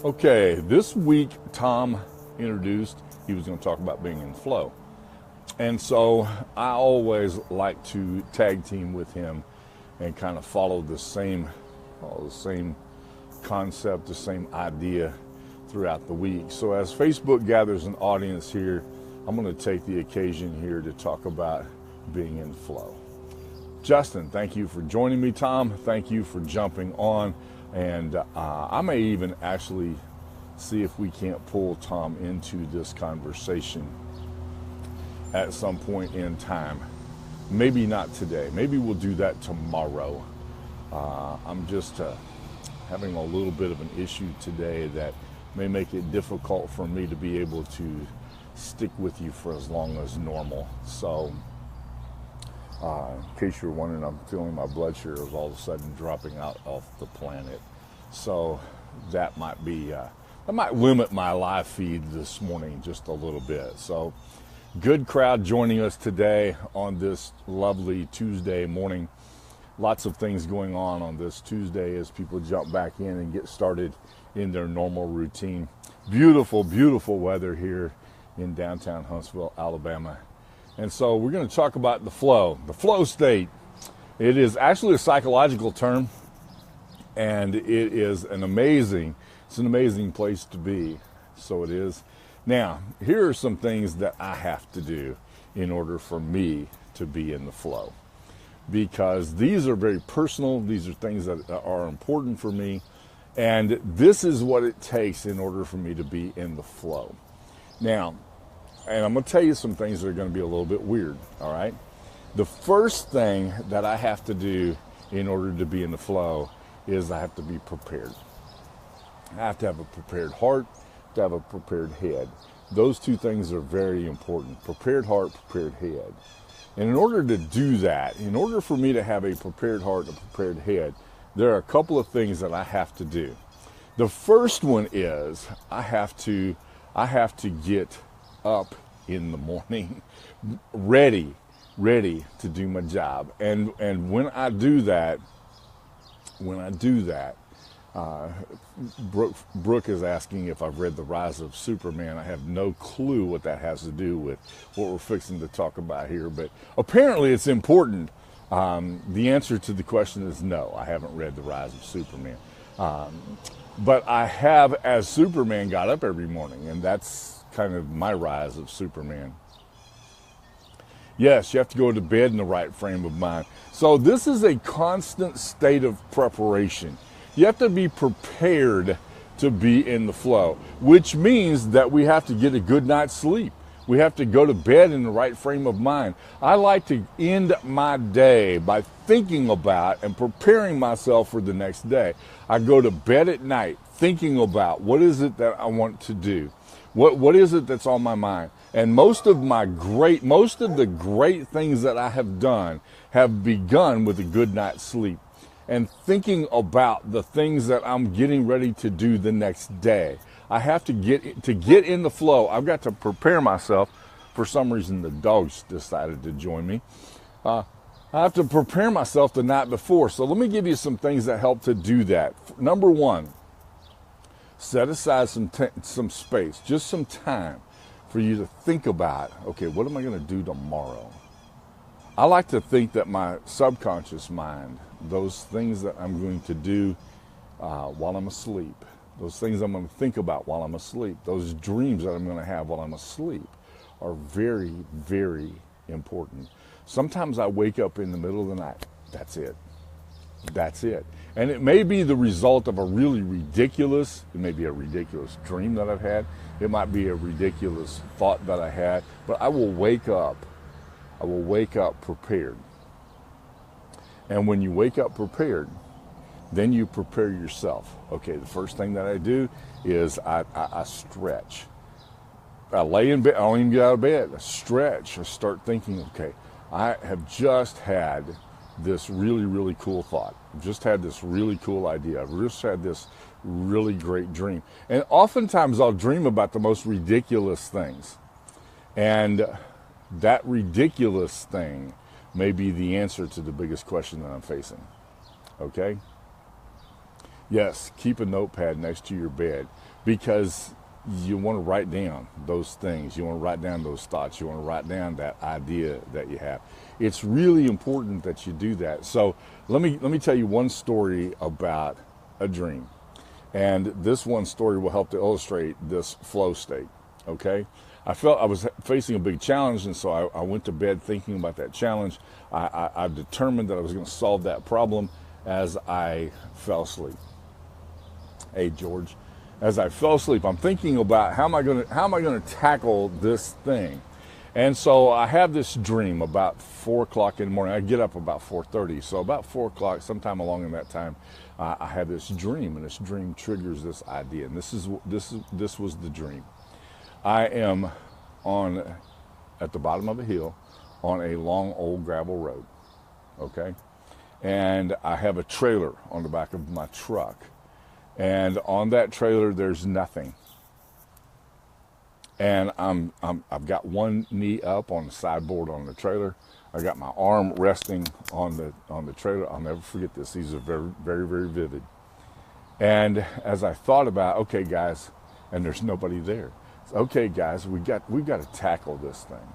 Okay, this week Tom introduced he was going to talk about being in flow. And so I always like to tag team with him and kind of follow the same concept, the same idea throughout the week. So as Facebook gathers an audience here, I'm going to take the occasion here to talk about being in flow. Justin, thank you for joining me. Tom, thank you for jumping on. And I may even actually see if we can't pull Tom into this conversation at some point in time. Maybe not today. Maybe we'll do that tomorrow. I'm just having a little bit of an issue today that may make it difficult for me to be able to stick with you for as long as normal. So in case you're wondering, I'm feeling my blood sugar is all of a sudden dropping out off the planet. So that might limit my live feed this morning just a little bit. So good crowd joining us today on this lovely Tuesday morning. Lots of things going on this Tuesday as people jump back in and get started in their normal routine. Beautiful, beautiful weather here in downtown Huntsville, Alabama. And so we're going to talk about the flow state. It is actually a psychological term, and it is an amazing place to be. So it is. Now, here are some things that I have to do in order for me to be in the flow, because these are very personal. These are things that are important for me, and this is what it takes in order for me to be in the flow. Now, and I'm going to tell you some things that are going to be a little bit weird, all right? The first thing that I have to do in order to be in the flow is I have to be prepared. I have to have a prepared heart, to have a prepared head. Those two things are very important. Prepared heart, prepared head. And in order to do that, in order for me to have a prepared heart and a prepared head, there are a couple of things that I have to do. The first one is I have to get up in the morning ready to do my job. And when I do that, Brooke is asking if I've read The Rise of Superman. I have no clue what that has to do with what we're fixing to talk about here, but apparently it's important. The answer to the question is no, I haven't read The Rise of Superman. But I have, as Superman got up every morning, and that's kind of my rise of Superman. Yes, you have to go to bed in the right frame of mind. So this is a constant state of preparation. You have to be prepared to be in the flow, which means that we have to get a good night's sleep. We have to go to bed in the right frame of mind. I like to end my day by thinking about and preparing myself for the next day. I go to bed at night thinking about what is it that I want to do. What is it that's on my mind? And most of the great things that I have done have begun with a good night's sleep and thinking about the things that I'm getting ready to do the next day. I have to get in the flow. I've got to prepare myself. For some reason, the dogs decided to join me. I have to prepare myself the night before. So let me give you some things that help to do that. Number one, set aside some space, just some time for you to think about, okay, what am I going to do tomorrow? I like to think that my subconscious mind, those things that I'm going to do while I'm asleep, those things I'm going to think about while I'm asleep, those dreams that I'm going to have while I'm asleep are very, very important. Sometimes I wake up in the middle of the night. That's it. And it may be the result of it may be a ridiculous dream that I've had. It might be a ridiculous thought that I had, but I will wake up prepared. And when you wake up prepared, then you prepare yourself. Okay, the first thing that I do is I stretch. I lay in bed, I don't even get out of bed. I stretch. I start thinking, okay, I have just had this really, really cool thought. I've just had this really cool idea. I've just had this really great dream. And oftentimes I'll dream about the most ridiculous things. And that ridiculous thing may be the answer to the biggest question that I'm facing. Okay? Yes, keep a notepad next to your bed because you want to write down those things. You want to write down those thoughts. You want to write down that idea that you have. It's really important that you do that. So let me tell you one story about a dream. And this one story will help to illustrate this flow state. Okay? I felt I was facing a big challenge, and so I went to bed thinking about that challenge. I determined that I was going to solve that problem as I fell asleep. Hey, George, as I fell asleep, I'm thinking about how am I going to tackle this thing. And so I have this dream about 4 o'clock in the morning. I get up about 4:30. So about 4 o'clock, sometime along in that time, I have this dream, and this dream triggers this idea. And this was the dream. I am at the bottom of a hill on a long old gravel road. Okay, and I have a trailer on the back of my truck, and on that trailer there's nothing. And I've got one knee up on the sideboard on the trailer. I got my arm resting on the trailer. I'll never forget this. These are very, very, very vivid. And as I thought about, okay, guys, and there's nobody there. Okay, guys, we've got to tackle this thing.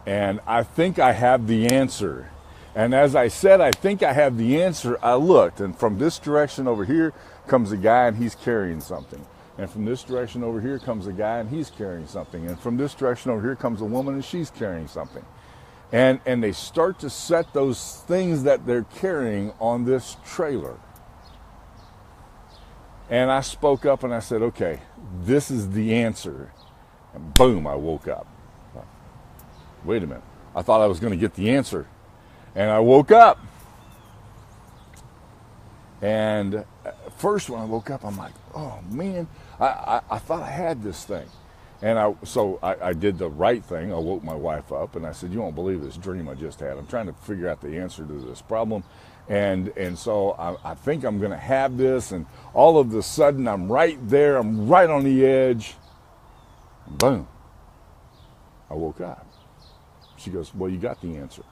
And I think I have the answer. And as I said, I think I have the answer, I looked, and from this direction over here comes a guy, and he's carrying something. And from this direction over here comes a guy, and he's carrying something. And from this direction over here comes a woman, and she's carrying something. And they start to set those things that they're carrying on this trailer. And I spoke up and I said, okay, this is the answer. And boom, I woke up. Wait a minute. I thought I was going to get the answer. And I woke up. And first when I woke up, I'm like, oh man, I thought I had this thing. And I did the right thing. I woke my wife up and I said, you won't believe this dream I just had. I'm trying to figure out the answer to this problem. And so I think I'm going to have this. And all of a sudden I'm right there. I'm right on the edge. Boom. I woke up. She goes, well, you got the answer.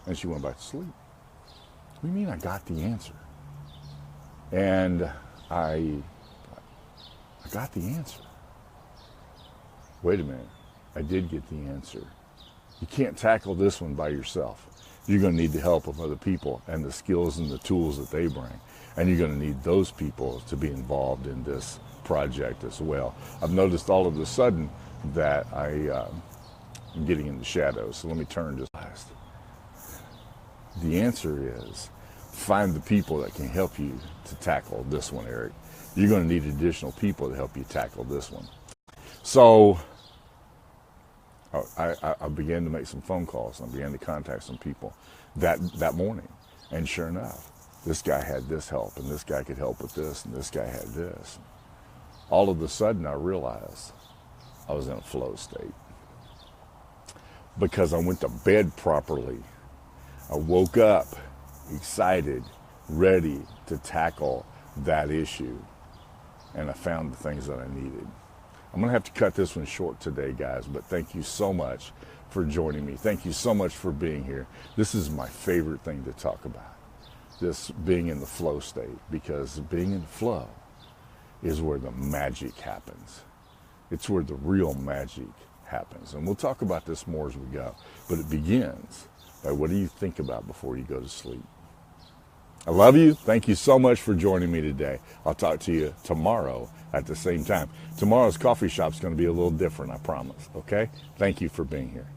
And she went back to sleep. What do you mean I got the answer? And I got the answer. Wait a minute. I did get the answer. You can't tackle this one by yourself. You're going to need the help of other people and the skills and the tools that they bring. And you're going to need those people to be involved in this project as well. I've noticed all of a sudden that I'm getting in the shadows. So let me turn just last. The answer is find the people that can help you to tackle this one, Eric. You're going to need additional people to help you tackle this one. So I began to make some phone calls. I began to contact some people that morning. And sure enough, this guy had this help, and this guy could help with this, and this guy had this. All of a sudden, I realized I was in a flow state because I went to bed properly. I woke up excited, ready to tackle that issue, and I found the things that I needed. I'm going to have to cut this one short today, guys, but thank you so much for joining me. Thank you so much for being here. This is my favorite thing to talk about, this being in the flow state, because being in the flow is where the magic happens. It's where the real magic happens. And we'll talk about this more as we go, but it begins by what do you think about before you go to sleep. I love you. Thank you so much for joining me today. I'll talk to you tomorrow at the same time. Tomorrow's coffee shop is going to be a little different, I promise. Okay? Thank you for being here.